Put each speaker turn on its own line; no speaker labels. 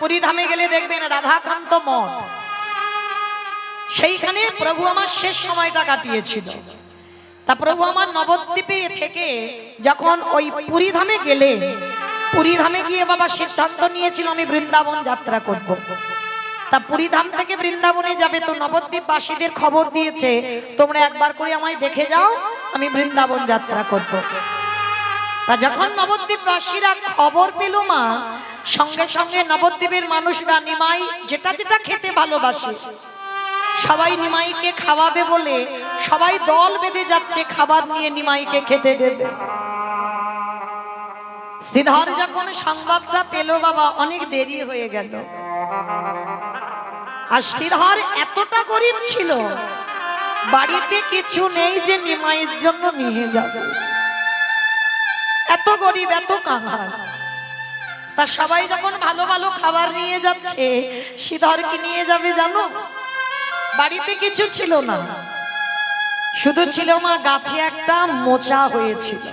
পুরী ধামে গেলে দেখবেন রাধাকান্ত মঠ, সেইখানে প্রভু আমার শেষ সময়টা কাটিয়েছিল। তা প্রভু আমার নবদ্বীপে থেকে যখন ওই পুরী ধামে গেলেন, পুরী ধামে গিয়ে বাবা সিদ্ধান্ত নিয়েছিল আমি বৃন্দাবন যাত্রা করব। তা পুরী ধাম থেকে বৃন্দাবনে যাবে, তো নবদ্বীপ বাসীদের খবর দিয়েছে তোমরা একবার করে আমায় দেখে যাও, আমি বৃন্দাবন যাত্রা করব। তা যখন নবদ্বীপ বাসীরা খবর পেল মা, সঙ্গে সঙ্গে নবদ্বীপের মানুষরা নিমাই যেটা যেটা খেতে ভালোবাসে সবাই নিমাইকে খাওয়াবে বলে সবাই দল বেঁধে যাচ্ছে খাবার নিয়ে নিমাইকে খেতে দেবে। শ্রীধর যখন সংবাদটা পেল বাবা অনেক দেরি হয়ে গেল। আর শ্রীধর এতটা গরিব ছিল, বাড়িতে কিছু নেই যে নিমাইয়ের জন্য নিয়ে যাবে, এত গরিব এত কাঙাল। তা সবাই যখন ভালো ভালো খাবার নিয়ে যাচ্ছে, শ্রীধর কি নিয়ে যাবে জানো? বাড়িতে কিছু ছিল না, শুধু ছিল মা গাছে একটা মোচা হয়েছিল।